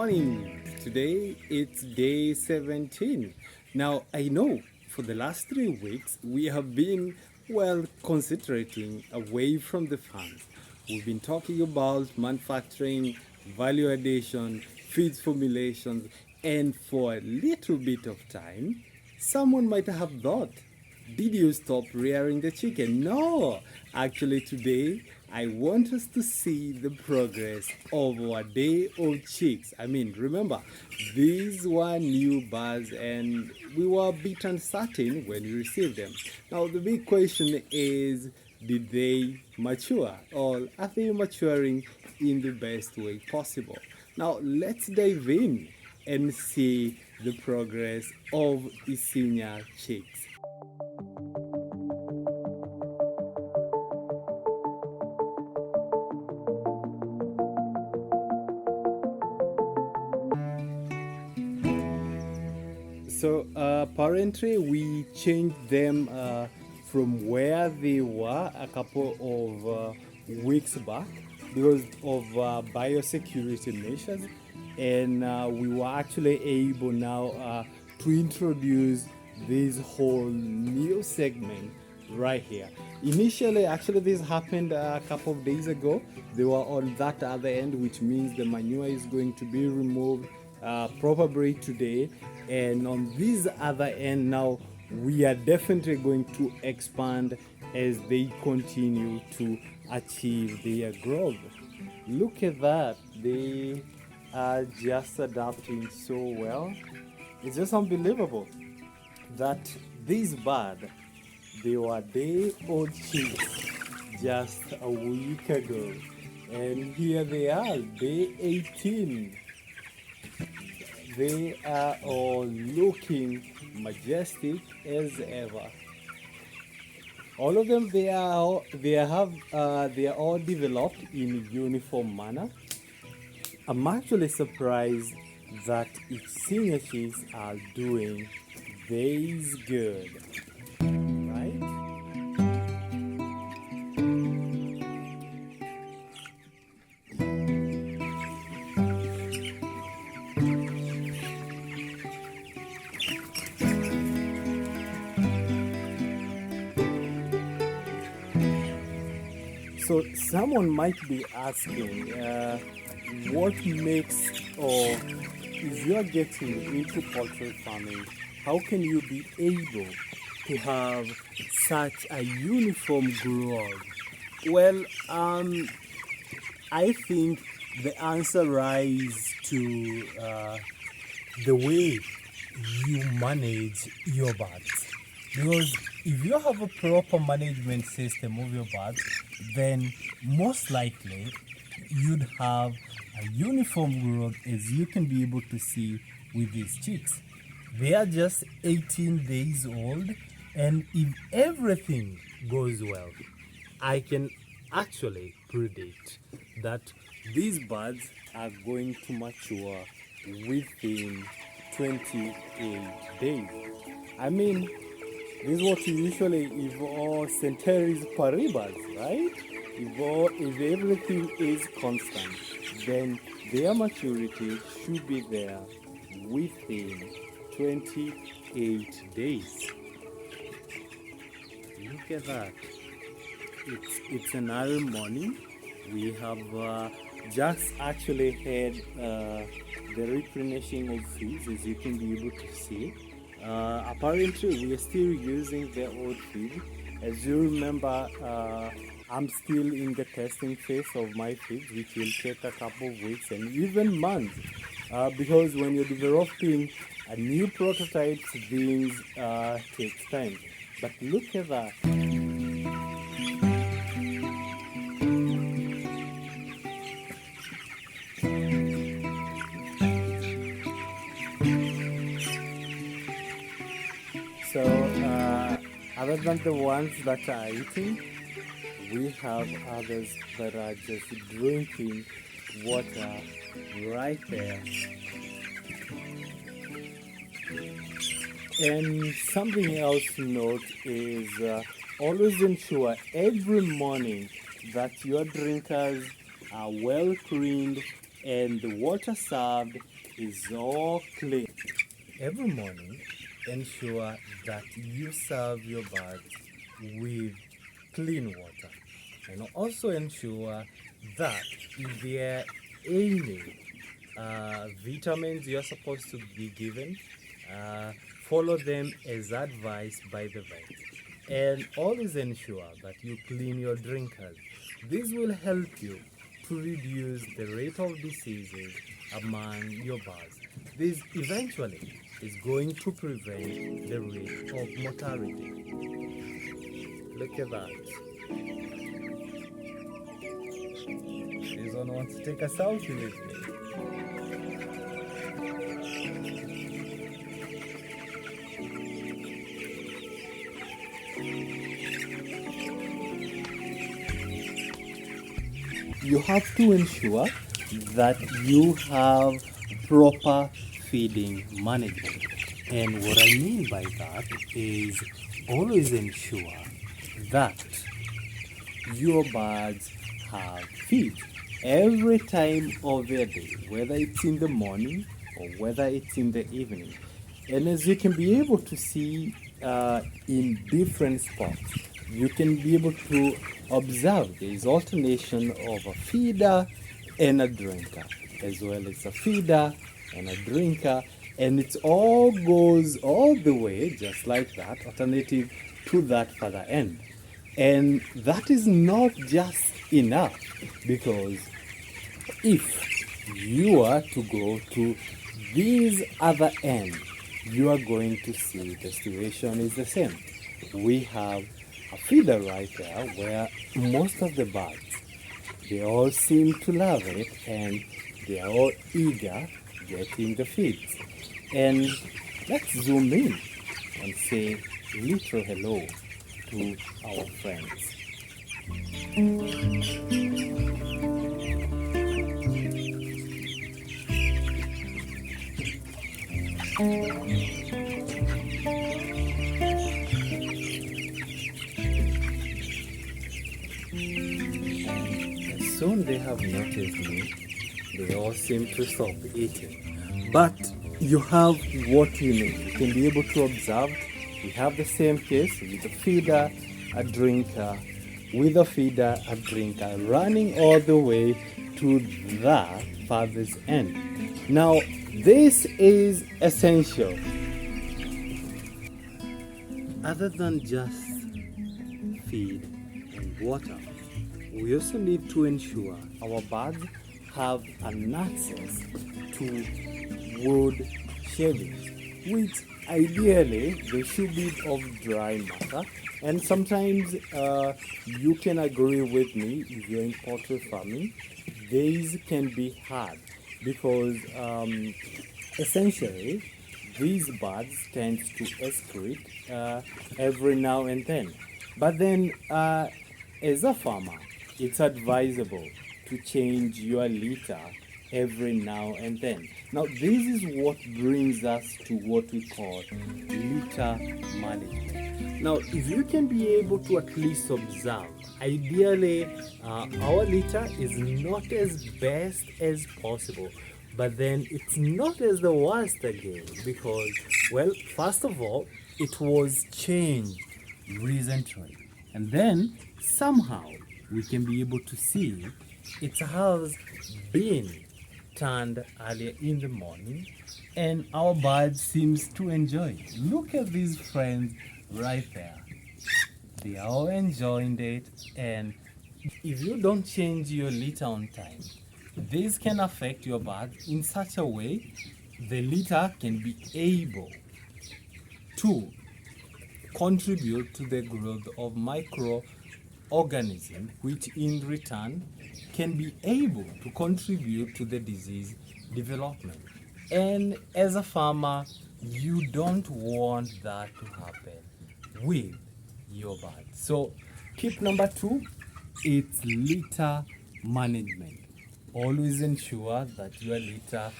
morning. Today it's day 17. Now, I know for the last 3 weeks we have been, concentrating away from the farms. We've been talking about manufacturing, value addition, feeds formulations, and for a little bit of time, someone might have thought, did you stop rearing the chicken? No! Actually, today I want us to see the progress of our day-old chicks. I mean, remember, these were new birds and we were a bit uncertain when we received them. Now, the big question is, did they mature or are they maturing in the best way possible? Now, let's dive in and see the progress of Isinya chicks. So apparently we changed them from where they were a couple of weeks back because of biosecurity measures, and we were actually able now to introduce this whole new segment right here. Initially, actually, this happened a couple of days ago. They were on that other end, which means the manure is going to be removed probably today. And on this other end now, we are definitely going to expand as they continue to achieve their growth. Look at that. They are just adapting so well. It's just unbelievable that this bird, they were day-old chicks just a week ago, and here they are, day 18. They are all looking majestic as ever. All of them, they are all developed in uniform manner. I'm actually surprised that Isinya chicks are doing this good, right? So someone might be asking, what makes, or if you are getting into poultry farming, how can you be able to have such a uniform growth? Well, I think the answer lies to the way you manage your birds. Because if you have a proper management system of your birds, then most likely you'd have a uniform growth, as you can be able to see with these chicks. They are just 18 days old, and if everything goes well, I can actually predict that these birds are going to mature within 28 days. I mean, this is what you usually evolve centuries paribus, right? If everything is constant, then their maturity should be there within 28 days. Look at that. It's an early morning. We have just actually had the replenishing of feeds, as you can be able to see. Apparently we are still using the old feed. As you remember, I'm still in the testing phase of my feeds, which will take a couple of weeks and even months, because when you're developing a new prototype, things takes time. But look at that. So, other than the ones that are eating, we have others that are just drinking water right there. And something else to note is always ensure every morning that your drinkers are well cleaned and the water served is all clean. Every morning, ensure that you serve your birds with clean water, and also ensure that if there are any vitamins you're supposed to be given, follow them as advised by the vet. And always ensure that you clean your drinkers. This will help you to reduce the rate of diseases among your birds. This eventually is going to prevent the rate of mortality. Look at that. This one wants to take a selfie with me. You have to ensure that you have proper feeding management. And what I mean by that is always ensure that your birds have feed every time of their day, whether it's in the morning or whether it's in the evening. And as you can be able to see in different spots, you can be able to observe there is alternation of a feeder and a drinker, as well as a feeder and a drinker, and it all goes all the way just like that, alternative to that further end. And that is not just enough, because if you are to go to this other end, you are going to see the situation is the same. We have a feeder right there where most of the birds, they all seem to love it and they are all eager getting the feeds. And let's zoom in and say little hello to our friends. Soon they have noticed me. They all seem to stop eating. But you have what you need. You can be able to observe. We have the same case with a feeder, a drinker, with a feeder, a drinker, running all the way to the farthest end. Now, this is essential. Other than just feed and water, we also need to ensure our birds have an access to wood shavings, which ideally they should be of dry matter. And sometimes you can agree with me, if you're in poultry farming, these can be hard because essentially these birds tend to excrete every now and then. But then as a farmer, it's advisable to change your litter every now and then. Now, this is what brings us to what we call litter management. Now, if you can be able to at least observe, ideally, our litter is not as best as possible, but then it's not as the worst again because, well, first of all, it was changed recently, and then somehow we can be able to see it has been turned earlier in the morning, and our bird seems to enjoy it. Look at these friends right there. They are all enjoying it, and if you don't change your litter on time, this can affect your bird in such a way the litter can be able to contribute to the growth of microorganisms, which in return can be able to contribute to the disease development. And as a farmer, you don't want that to happen with your birds. So tip number 2, it's litter management. Always ensure that your litter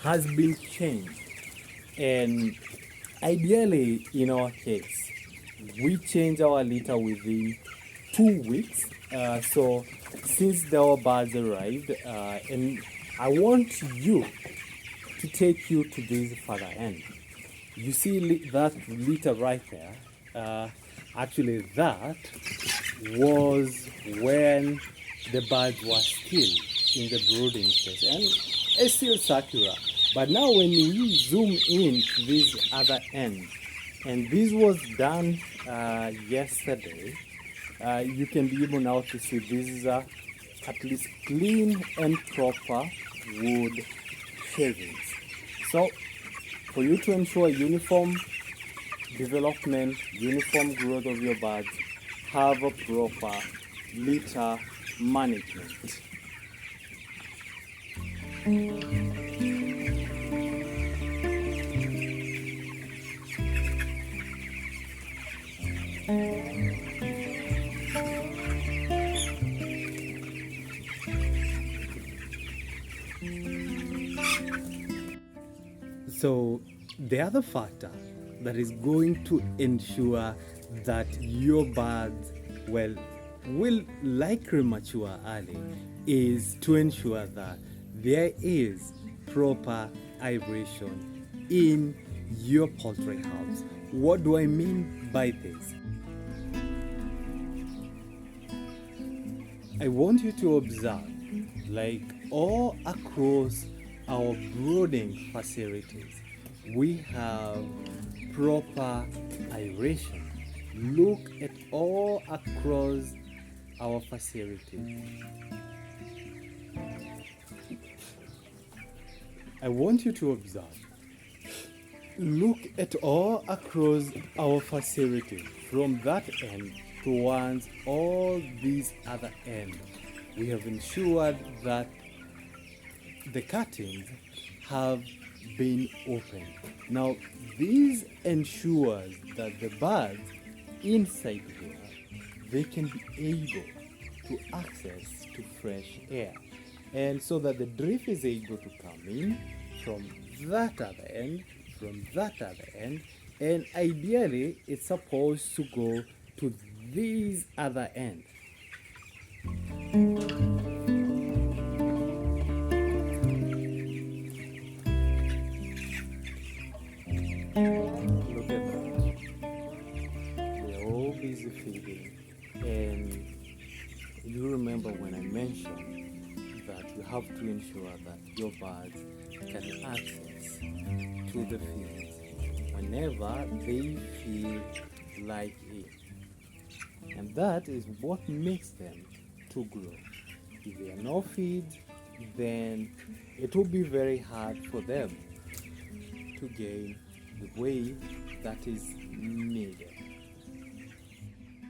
has been changed. And ideally, in our case, we change our litter within 2 weeks. So since our birds arrived, and I want you to take you to this further end. You see that litter right there? Actually, that was when the birds were still in the brooding phase, and it's still circular. But now when we zoom in to this other end, and this was done yesterday, you can be able now to see this is at least clean and proper wood shavings. So for you to ensure uniform development, uniform growth of your birds, have a proper litter management. So the other factor that is going to ensure that your birds will likely mature early is to ensure that there is proper aeration in your poultry house. What do I mean by this? I want you to observe, like all across our brooding facilities, we have proper aeration. Look at all across our facilities. I want you to observe. Look at all across our facilities, from that end towards all these other ends. We have ensured that the curtains have been opened. Now, this ensures that the birds inside here, they can be able to access to fresh air, and so that the drip is able to come in from that other end, and ideally it's supposed to go to this other end. Look at that. They're all busy feeding. And you remember when I mentioned that you have to ensure that your birds can access to the fields whenever they feel like it. And that is what makes them to grow. If there are no feeds, then it will be very hard for them to gain the weight that is needed.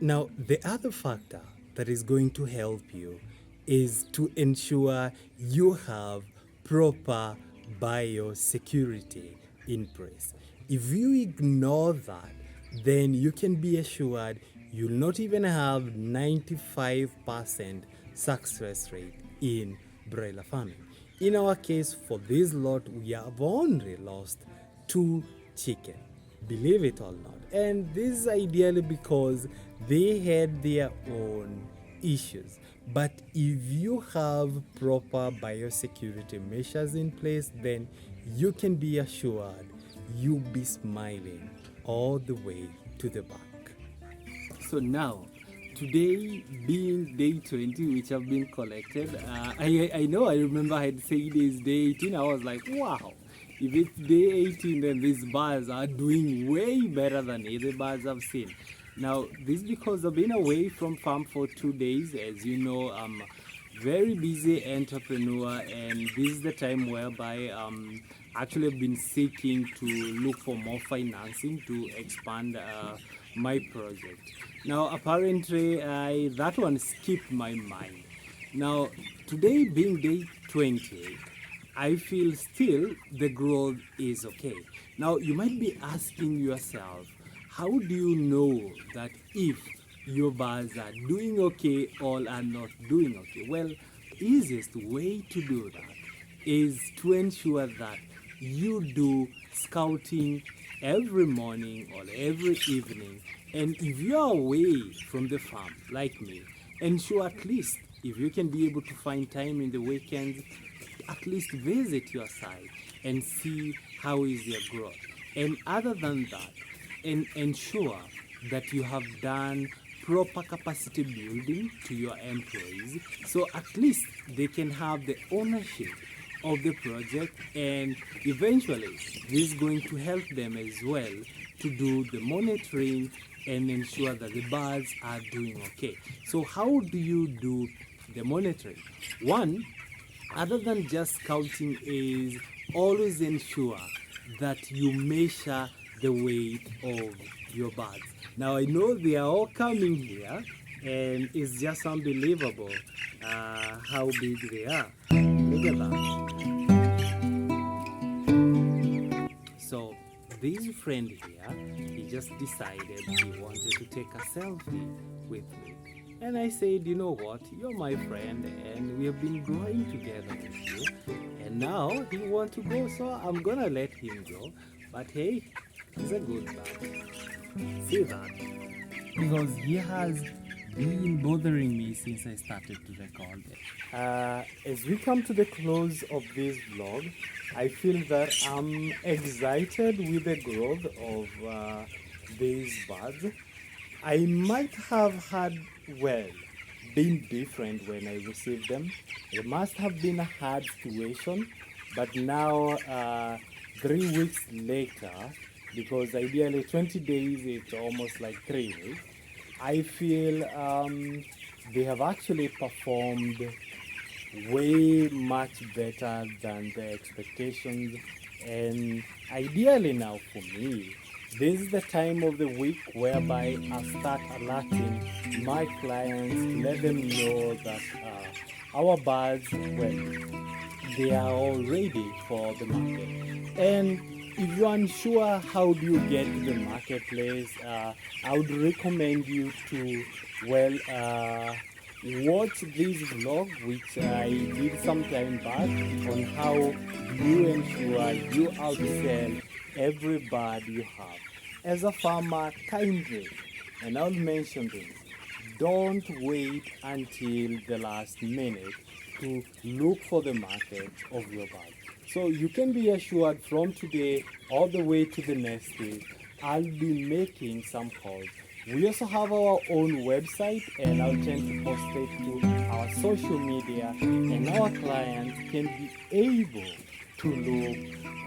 Now, the other factor that is going to help you is to ensure you have proper biosecurity in place. If you ignore that, then you can be assured you'll not even have 95% success rate in broiler farming. In our case, for this lot, we have only lost 2 chicken, believe it or not. And this is ideally because they had their own issues. But if you have proper biosecurity measures in place, then you can be assured you'll be smiling all the way to the back. So now, today being day 20, which have been collected, I know, I remember I had said it's day 18. I was like, wow, if it's day 18, then these birds are doing way better than other birds I've seen. Now, this is because I've been away from farm for 2 days. As you know, I'm a very busy entrepreneur, and this is the time whereby actually I've been seeking to look for more financing to expand my project. Now, apparently, that one skipped my mind. Now, today being day 20, I feel still the growth is okay. Now, you might be asking yourself, how do you know that if your birds are doing okay or are not doing okay? Well, easiest way to do that is to ensure that you do scouting every morning or every evening. And if you are away from the farm, like me, ensure at least if you can be able to find time in the weekends, at least visit your site and see how is your growth. And other than that, ensure that you have done proper capacity building to your employees, so at least they can have the ownership of the project, and eventually this is going to help them as well to do the monitoring and ensure that the birds are doing okay. So how do you do the monitoring? One, other than just counting, is always ensure that you measure the weight of your birds. Now I know they are all coming here and it's just unbelievable how big they are. Look at that. So this friend here, he just decided he wanted to take a selfie with me. And I said, you know what, you're my friend and we have been growing together with you. And now he wants to go, so I'm gonna let him go. But hey, he's a good bird. See that? Because he has been bothering me since I started to record it. As we come to the close of this vlog, I feel that I'm excited with the growth of these birds. I might have had, well, been different when I received them. It must have been a hard situation, but now 3 weeks later, because ideally 20 days it's almost like 3 weeks, I feel they have actually performed way much better than the expectations. And ideally now for me, this is the time of the week whereby I start alerting my clients to let them know that our birds, well, they are all ready for the market. And if you're unsure how do you get to the marketplace, I would recommend you to, well, watch this vlog which I did some time back on how you ensure you outsell every bird you have. As a farmer, kindly, and I'll mention this, don't wait until the last minute to look for the market of your bird. So you can be assured from today all the way to the next day, I'll be making some calls. We also have our own website and I'll tend to post it to our social media, and our clients can be able to look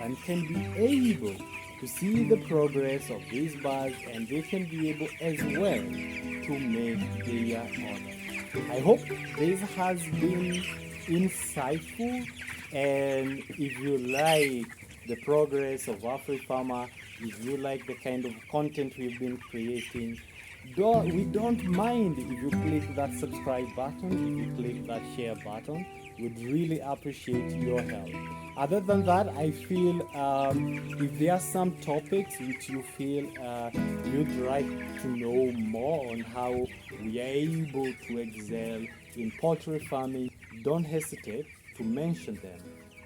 and can be able to see the progress of these birds, and they can be able as well to make their order. I hope this has been insightful, and if you like the progress of AfriFarmer, if you like the kind of content we've been creating, we don't mind if you click that subscribe button, if you click that share button. We'd really appreciate your help. Other than that, I feel if there are some topics which you feel you'd like to know more on how we are able to excel in poultry farming, don't hesitate to mention them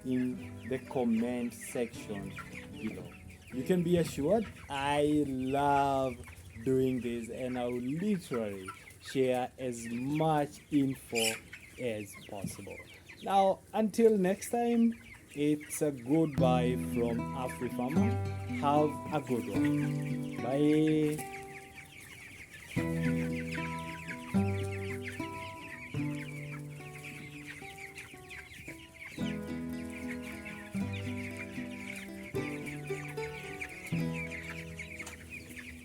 in the comment section below. You can be assured I love doing this, and I will literally share as much info as possible. Now, until next time, it's a goodbye from AfriFarmer. Have a good one. Bye.